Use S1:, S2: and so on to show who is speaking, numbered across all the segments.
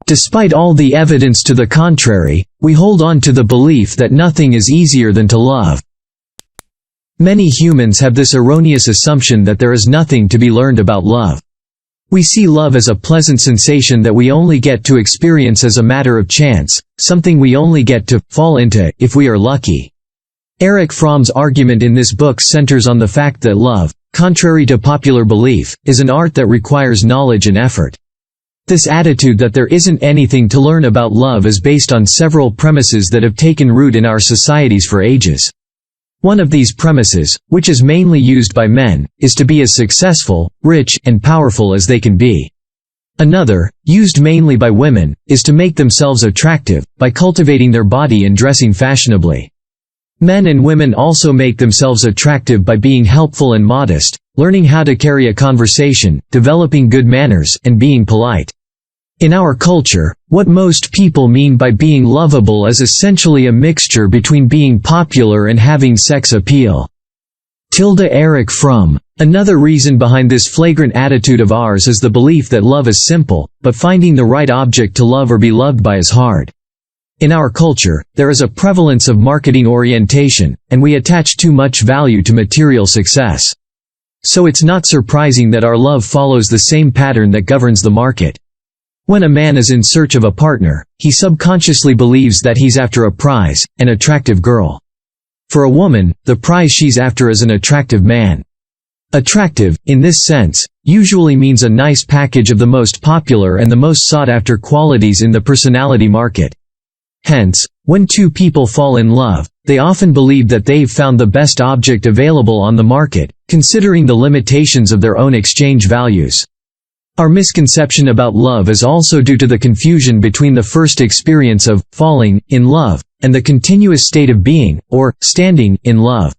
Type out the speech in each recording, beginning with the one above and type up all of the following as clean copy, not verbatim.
S1: Despite all the evidence to the contrary, we hold on to the belief that nothing is easier than to love. Many humans have this erroneous assumption that there is nothing to be learned about love. We see love as a pleasant sensation that we only get to experience as a matter of chance, something we only get to fall into if we are lucky. Erich Fromm's argument in this book centers on the fact that love, contrary to popular belief, is an art that requires knowledge and effort. This attitude that there isn't anything to learn about love is based on several premises that have taken root in our societies for ages. One of these premises, which is mainly used by men, is to be as successful, rich, and powerful as they can be. Another, used mainly by women, is to make themselves attractive, by cultivating their body and dressing fashionably. Men and women also make themselves attractive by being helpful and modest, learning how to carry a conversation, developing good manners, and being polite. In our culture, what most people mean by being lovable is essentially a mixture between being popular and having sex appeal. Erich Fromm. Another reason behind this flagrant attitude of ours is the belief that love is simple, but finding the right object to love or be loved by is hard. In our culture, there is a prevalence of marketing orientation, and we attach too much value to material success. So it's not surprising that our love follows the same pattern that governs the market. When a man is in search of a partner, he subconsciously believes that he's after a prize, an attractive girl. For a woman, the prize she's after is an attractive man. Attractive, in this sense, usually means a nice package of the most popular and the most sought-after qualities in the personality market. Hence, when two people fall in love, they often believe that they've found the best object available on the market, considering the limitations of their own exchange values. Our misconception about love is also due to the confusion between the first experience of falling in love and the continuous state of being, or standing, in love.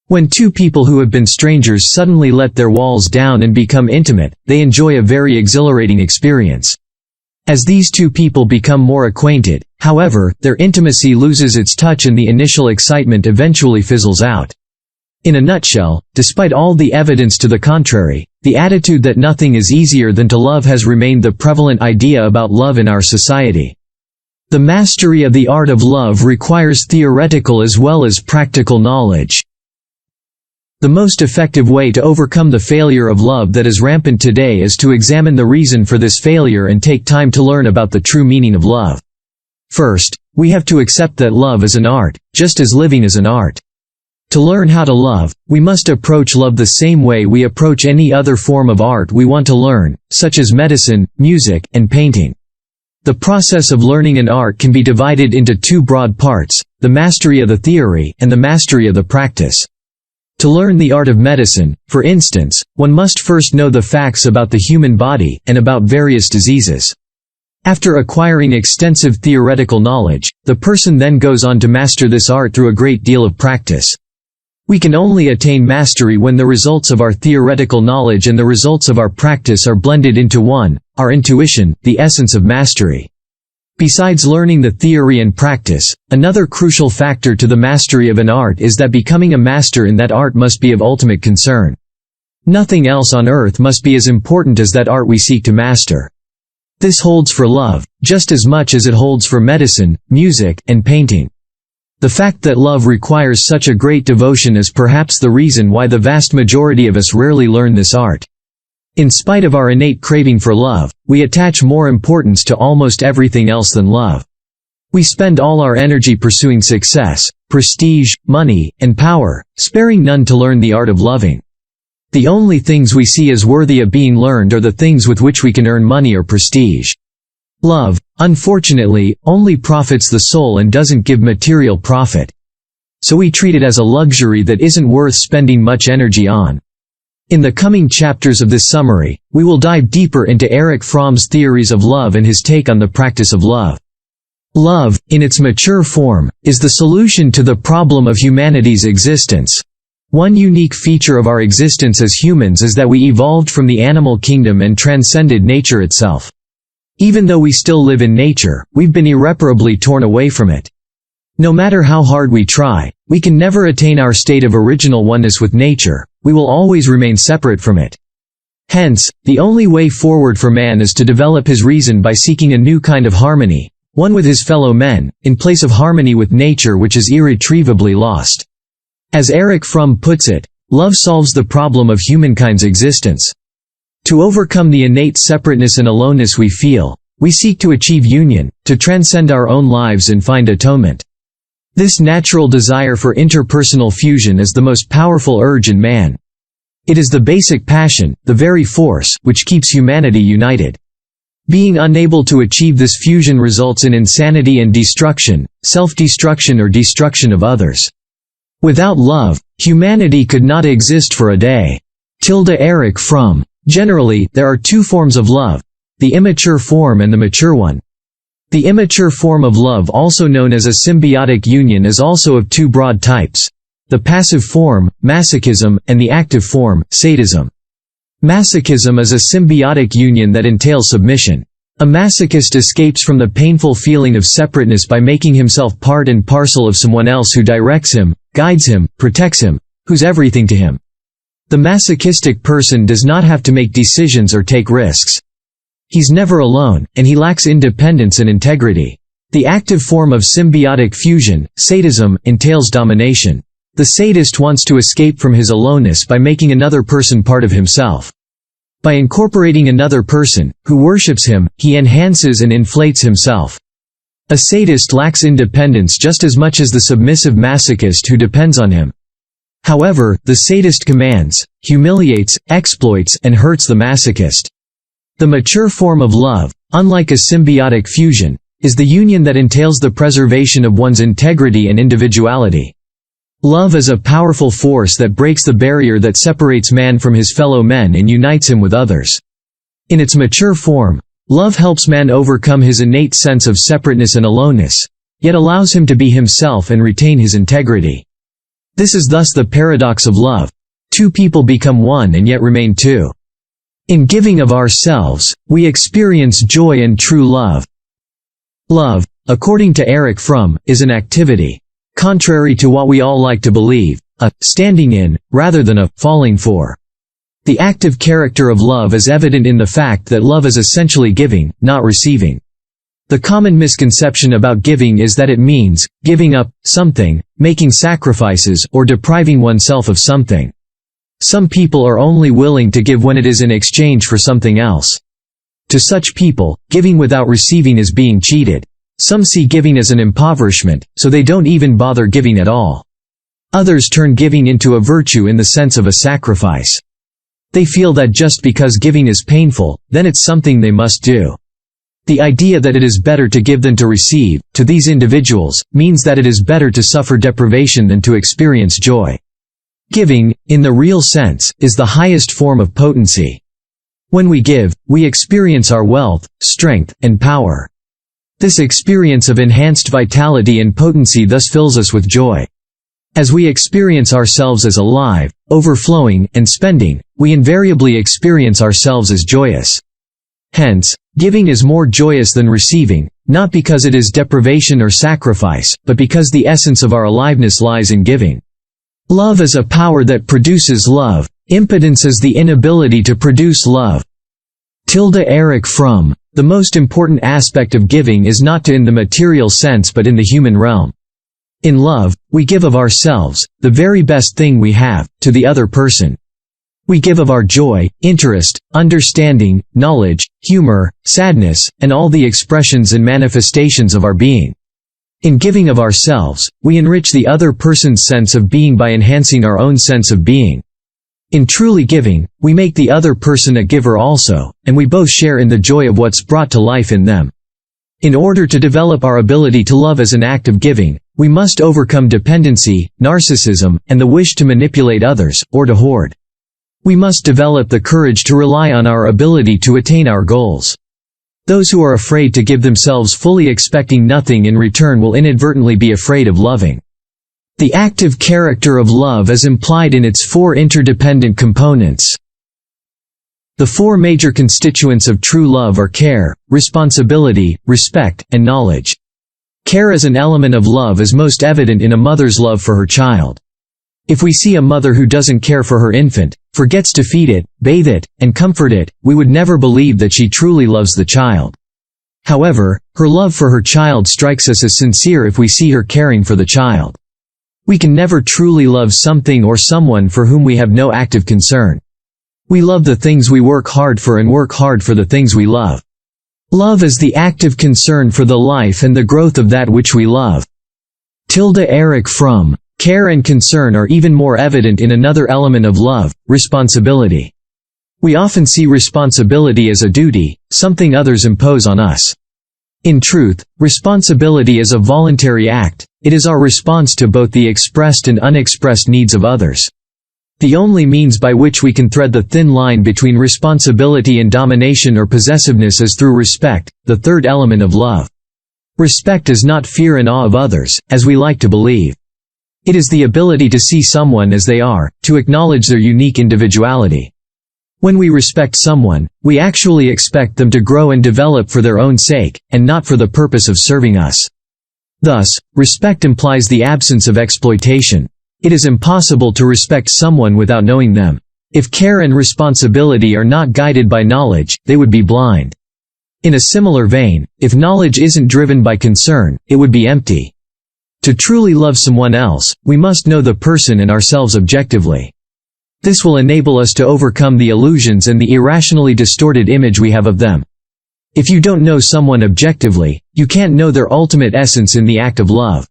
S1: When two people who have been strangers suddenly let their walls down and become intimate, they enjoy a very exhilarating experience. As these two people become more acquainted, however, their intimacy loses its touch and the initial excitement eventually fizzles out. In a nutshell, despite all the evidence to the contrary, the attitude that nothing is easier than to love has remained the prevalent idea about love in our society. The mastery of the art of love requires theoretical as well as practical knowledge. The most effective way to overcome the failure of love that is rampant today is to examine the reason for this failure and take time to learn about the true meaning of love. First, we have to accept that love is an art, just as living is an art. To learn how to love, we must approach love the same way we approach any other form of art we want to learn, such as medicine, music, and painting. The process of learning an art can be divided into two broad parts, the mastery of the theory and the mastery of the practice. To learn the art of medicine, for instance, one must first know the facts about the human body, and about various diseases. After acquiring extensive theoretical knowledge, the person then goes on to master this art through a great deal of practice. We can only attain mastery when the results of our theoretical knowledge and the results of our practice are blended into one, our intuition, the essence of mastery. Besides learning the theory and practice, another crucial factor to the mastery of an art is that becoming a master in that art must be of ultimate concern. Nothing else on earth must be as important as that art we seek to master. This holds for love, just as much as it holds for medicine, music, and painting. The fact that love requires such a great devotion is perhaps the reason why the vast majority of us rarely learn this art. In spite of our innate craving for love, we attach more importance to almost everything else than love. We spend all our energy pursuing success, prestige, money, and power, sparing none to learn the art of loving. The only things we see as worthy of being learned are the things with which we can earn money or prestige. Love, unfortunately, only profits the soul and doesn't give material profit. So we treat it as a luxury that isn't worth spending much energy on. In the coming chapters of this summary, we will dive deeper into Erich Fromm's theories of love and his take on the practice of love. Love, in its mature form, is the solution to the problem of humanity's existence. One unique feature of our existence as humans is that we evolved from the animal kingdom and transcended nature itself. Even though we still live in nature, we've been irreparably torn away from it. No matter how hard we try, we can never attain our state of original oneness with nature, we will always remain separate from it. Hence, the only way forward for man is to develop his reason by seeking a new kind of harmony, one with his fellow men, in place of harmony with nature which is irretrievably lost. As Erich Fromm puts it, love solves the problem of humankind's existence. To overcome the innate separateness and aloneness we feel, we seek to achieve union, to transcend our own lives and find atonement. This natural desire for interpersonal fusion is the most powerful urge in man. It is the basic passion, the very force, which keeps humanity united. Being unable to achieve this fusion results in insanity and destruction, self-destruction or destruction of others. Without love, humanity could not exist for a day. Erich Fromm. Generally, there are two forms of love, the immature form and the mature one. The immature form of love, also known as a symbiotic union, is also of two broad types: the passive form, masochism, and the active form, sadism. Masochism is a symbiotic union that entails submission. A masochist escapes from the painful feeling of separateness by making himself part and parcel of someone else who directs him, guides him, protects him, who's everything to him. The masochistic person does not have to make decisions or take risks. He's never alone, and he lacks independence and integrity. The active form of symbiotic fusion, sadism, entails domination. The sadist wants to escape from his aloneness by making another person part of himself. By incorporating another person, who worships him, he enhances and inflates himself. A sadist lacks independence just as much as the submissive masochist who depends on him. However, the sadist commands, humiliates, exploits, and hurts the masochist. The mature form of love, unlike a symbiotic fusion, is the union that entails the preservation of one's integrity and individuality. Love is a powerful force that breaks the barrier that separates man from his fellow men and unites him with others. In its mature form, love helps man overcome his innate sense of separateness and aloneness, yet allows him to be himself and retain his integrity. This is thus the paradox of love. Two people become one and yet remain two. In giving of ourselves, we experience joy and true love. Love, according to Erich Fromm, is an activity, contrary to what we all like to believe, a standing in, rather than a falling for. The active character of love is evident in the fact that love is essentially giving, not receiving. The common misconception about giving is that it means giving up something, making sacrifices, or depriving oneself of something. Some people are only willing to give when it is in exchange for something else. To such people, giving without receiving is being cheated. Some see giving as an impoverishment, so they don't even bother giving at all. Others turn giving into a virtue in the sense of a sacrifice. They feel that just because giving is painful, then it's something they must do. The idea that it is better to give than to receive, to these individuals, means that it is better to suffer deprivation than to experience joy. Giving, in the real sense, is the highest form of potency. When we give, we experience our wealth, strength, and power. This experience of enhanced vitality and potency thus fills us with joy. As we experience ourselves as alive, overflowing, and spending, we invariably experience ourselves as joyous. Hence, giving is more joyous than receiving, not because it is deprivation or sacrifice, but because the essence of our aliveness lies in giving. Love is a power that produces love. Impotence is the inability to produce love. Erich Fromm. The most important aspect of giving is not in the material sense but in the human realm. In love, we give of ourselves, the very best thing we have, to the other person. We give of our joy, interest, understanding, knowledge, humor, sadness, and all the expressions and manifestations of our being. In giving of ourselves, we enrich the other person's sense of being by enhancing our own sense of being. In truly giving, we make the other person a giver also, and we both share in the joy of what's brought to life in them. In order to develop our ability to love as an act of giving, we must overcome dependency, narcissism, and the wish to manipulate others, or to hoard. We must develop the courage to rely on our ability to attain our goals. Those who are afraid to give themselves fully expecting nothing in return will inadvertently be afraid of loving. The active character of love is implied in its four interdependent components. The four major constituents of true love are care, responsibility, respect, and knowledge. Care as an element of love is most evident in a mother's love for her child. If we see a mother who doesn't care for her infant, forgets to feed it, bathe it, and comfort it, we would never believe that she truly loves the child. However, her love for her child strikes us as sincere if we see her caring for the child. We can never truly love something or someone for whom we have no active concern. We love the things we work hard for and work hard for the things we love. Love is the active concern for the life and the growth of that which we love. Erich Fromm. Care and concern are even more evident in another element of love, responsibility. We often see responsibility as a duty, something others impose on us. In truth, responsibility is a voluntary act. It is our response to both the expressed and unexpressed needs of others. The only means by which we can thread the thin line between responsibility and domination or possessiveness is through respect, the third element of love. Respect is not fear and awe of others, as we like to believe. It is the ability to see someone as they are, to acknowledge their unique individuality. When we respect someone, we actually expect them to grow and develop for their own sake, and not for the purpose of serving us. Thus, respect implies the absence of exploitation. It is impossible to respect someone without knowing them. If care and responsibility are not guided by knowledge, they would be blind. In a similar vein, if knowledge isn't driven by concern, it would be empty. To truly love someone else, we must know the person and ourselves objectively. This will enable us to overcome the illusions and the irrationally distorted image we have of them. If you don't know someone objectively, you can't know their ultimate essence in the act of love.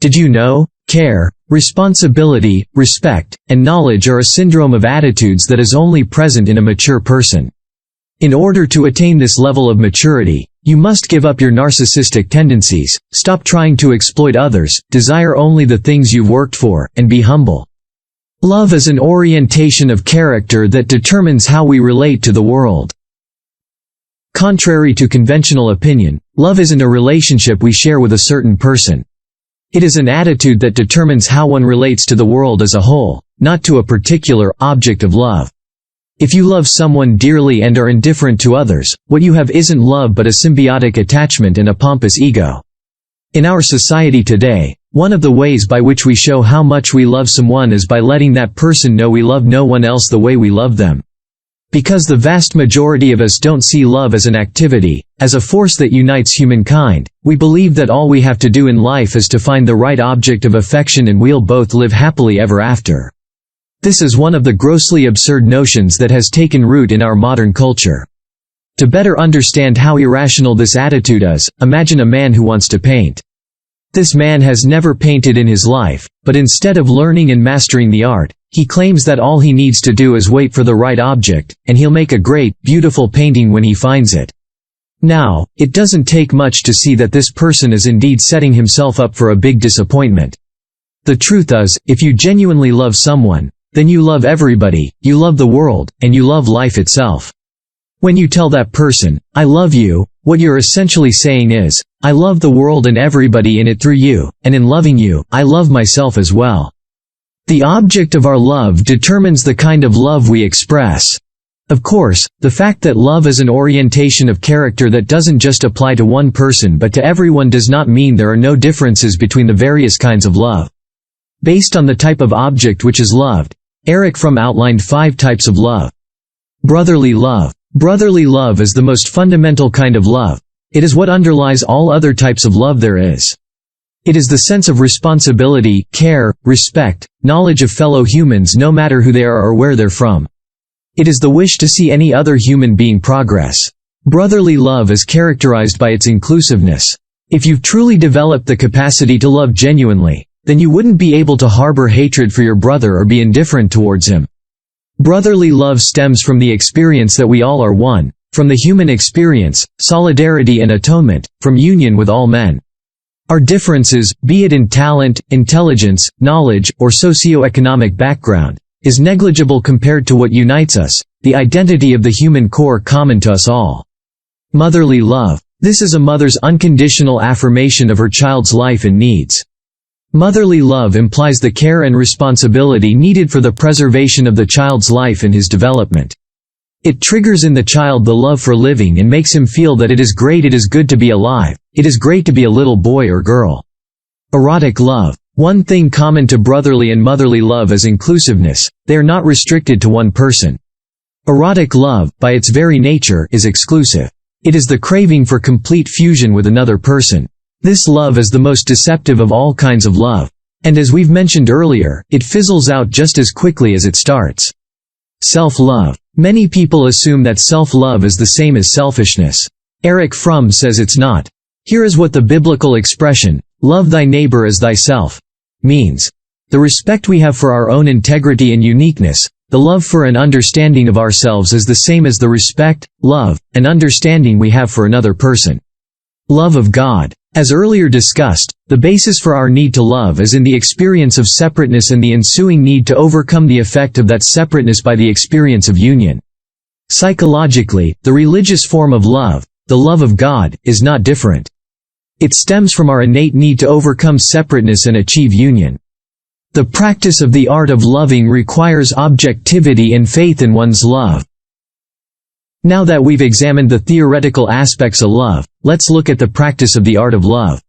S1: Did you know? Care, responsibility, respect, and knowledge are a syndrome of attitudes that is only present in a mature person. In order to attain this level of maturity, you must give up your narcissistic tendencies, stop trying to exploit others, desire only the things you've worked for, and be humble. Love is an orientation of character that determines how we relate to the world. Contrary to conventional opinion, love isn't a relationship we share with a certain person. It is an attitude that determines how one relates to the world as a whole, not to a particular object of love. If you love someone dearly and are indifferent to others, what you have isn't love but a symbiotic attachment and a pompous ego. In our society today, one of the ways by which we show how much we love someone is by letting that person know we love no one else the way we love them. Because the vast majority of us don't see love as an activity, as a force that unites humankind, we believe that all we have to do in life is to find the right object of affection and we'll both live happily ever after. This is one of the grossly absurd notions that has taken root in our modern culture. To better understand how irrational this attitude is, imagine a man who wants to paint. This man has never painted in his life, but instead of learning and mastering the art, he claims that all he needs to do is wait for the right object, and he'll make a great, beautiful painting when he finds it. Now, it doesn't take much to see that this person is indeed setting himself up for a big disappointment. The truth is, if you genuinely love someone, then you love everybody, you love the world, and you love life itself. When you tell that person, "I love you," what you're essentially saying is, "I love the world and everybody in it through you, and in loving you, I love myself as well." The object of our love determines the kind of love we express. Of course, the fact that love is an orientation of character that doesn't just apply to one person but to everyone does not mean there are no differences between the various kinds of love. Based on the type of object which is loved, Erich Fromm outlined 5 types of love. Brotherly love. Brotherly love is the most fundamental kind of love. It is what underlies all other types of love there is. It is the sense of responsibility, care, respect, knowledge of fellow humans no matter who they are or where they're from. It is the wish to see any other human being progress. Brotherly love is characterized by its inclusiveness. If you've truly developed the capacity to love genuinely, then you wouldn't be able to harbor hatred for your brother or be indifferent towards him. Brotherly love stems from the experience that we all are one, from the human experience, solidarity and atonement, from union with all men. Our differences, be it in talent, intelligence, knowledge, or socio-economic background, is negligible compared to what unites us, the identity of the human core common to us all. Motherly love. This is a mother's unconditional affirmation of her child's life and needs. Motherly love implies the care and responsibility needed for the preservation of the child's life and his development. It triggers in the child the love for living and makes him feel that it is great, it is good to be alive, it is great to be a little boy or girl. Erotic love. One thing common to brotherly and motherly love is inclusiveness. They are not restricted to one person. Erotic love, by its very nature, is exclusive. It is the craving for complete fusion with another person. This love is the most deceptive of all kinds of love. And as we've mentioned earlier, it fizzles out just as quickly as it starts. Self-love. Many people assume that self-love is the same as selfishness. Erich Fromm says it's not. Here is what the biblical expression, "Love thy neighbor as thyself," means. The respect we have for our own integrity and uniqueness, the love for and understanding of ourselves is the same as the respect, love, and understanding we have for another person. Love of God. As earlier discussed, the basis for our need to love is in the experience of separateness and the ensuing need to overcome the effect of that separateness by the experience of union. Psychologically, the religious form of love, the love of God, is not different. It stems from our innate need to overcome separateness and achieve union. The practice of the art of loving requires objectivity and faith in one's love. Now that we've examined the theoretical aspects of love, let's look at the practice of the art of love.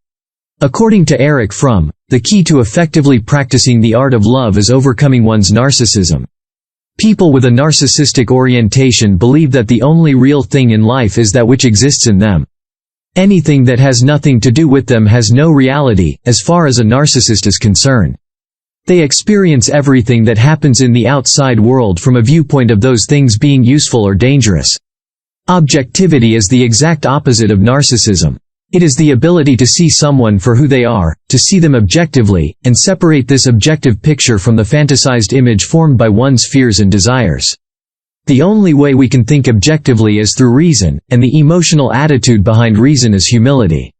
S1: According to Erich Fromm, the key to effectively practicing the art of love is overcoming one's narcissism. People with a narcissistic orientation believe that the only real thing in life is that which exists in them. Anything that has nothing to do with them has no reality, as far as a narcissist is concerned. They experience everything that happens in the outside world from a viewpoint of those things being useful or dangerous. Objectivity is the exact opposite of narcissism. It is the ability to see someone for who they are, to see them objectively, and separate this objective picture from the fantasized image formed by one's fears and desires. The only way we can think objectively is through reason, and the emotional attitude behind reason is humility.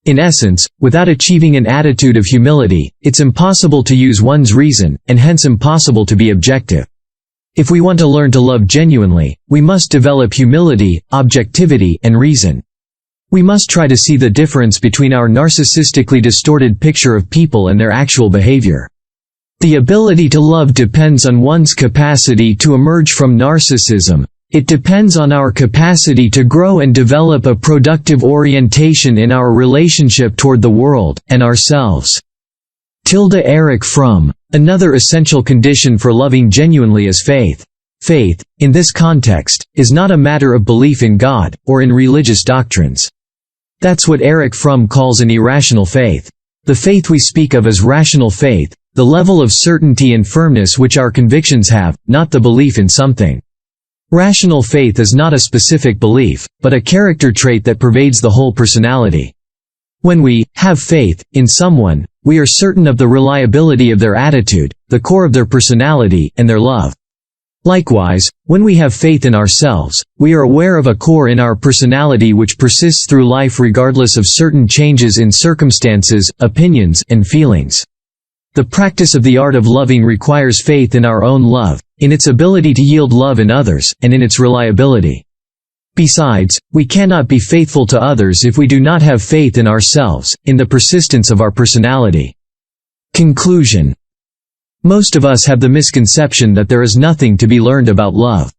S1: In essence, without achieving an attitude of humility, it's impossible to use one's reason, and hence impossible to be objective. If we want to learn to love genuinely, we must develop humility, objectivity, and reason. We must try to see the difference between our narcissistically distorted picture of people and their actual behavior. The ability to love depends on one's capacity to emerge from narcissism. It depends on our capacity to grow and develop a productive orientation in our relationship toward the world, and ourselves. Erich Fromm. Another essential condition for loving genuinely is faith. Faith, in this context, is not a matter of belief in God, or in religious doctrines. That's what Erich Fromm calls an irrational faith. The faith we speak of is rational faith, the level of certainty and firmness which our convictions have, not the belief in something. Rational faith is not a specific belief, but a character trait that pervades the whole personality. When we have faith in someone, we are certain of the reliability of their attitude, the core of their personality, and their love. Likewise, when we have faith in ourselves, we are aware of a core in our personality which persists through life regardless of certain changes in circumstances, opinions, and feelings. The practice of the art of loving requires faith in our own love, in its ability to yield love in others, and in its reliability. Besides, we cannot be faithful to others if we do not have faith in ourselves, in the persistence of our personality. Conclusion. Most of us have the misconception that there is nothing to be learned about love.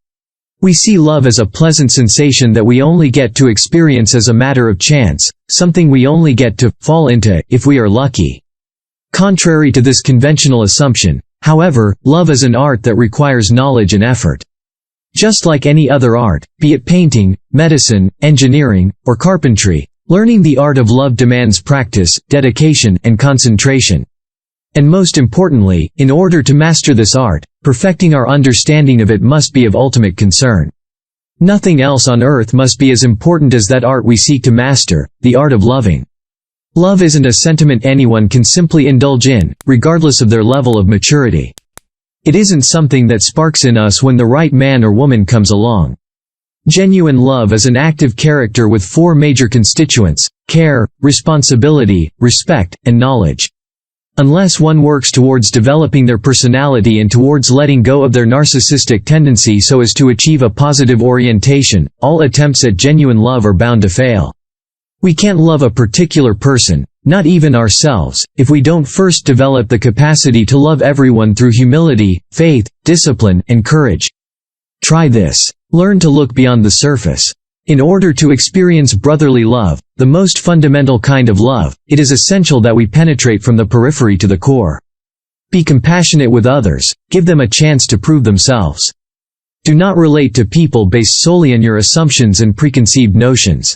S1: We see love as a pleasant sensation that we only get to experience as a matter of chance, something we only get to fall into if we are lucky. Contrary to this conventional assumption, however, love is an art that requires knowledge and effort. Just like any other art, be it painting, medicine, engineering, or carpentry, learning the art of love demands practice, dedication, and concentration. And most importantly, in order to master this art, perfecting our understanding of it must be of ultimate concern. Nothing else on earth must be as important as that art we seek to master, the art of loving. Love isn't a sentiment anyone can simply indulge in, regardless of their level of maturity. It isn't something that sparks in us when the right man or woman comes along. Genuine love is an active character with four major constituents: care, responsibility, respect, and knowledge. Unless one works towards developing their personality and towards letting go of their narcissistic tendency so as to achieve a positive orientation, all attempts at genuine love are bound to fail. We can't love a particular person, not even ourselves, if we don't first develop the capacity to love everyone through humility, faith, discipline, and courage. Try this. Learn to look beyond the surface. In order to experience brotherly love, the most fundamental kind of love, it is essential that we penetrate from the periphery to the core. Be compassionate with others, give them a chance to prove themselves. Do not relate to people based solely on your assumptions and preconceived notions.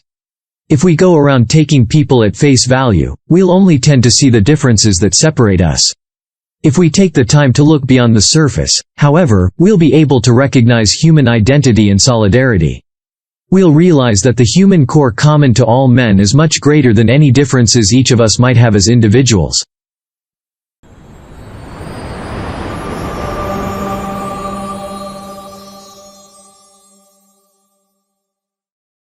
S1: If we go around taking people at face value, we'll only tend to see the differences that separate us. If we take the time to look beyond the surface, however, we'll be able to recognize human identity and solidarity. We'll realize that the human core common to all men is much greater than any differences each of us might have as individuals.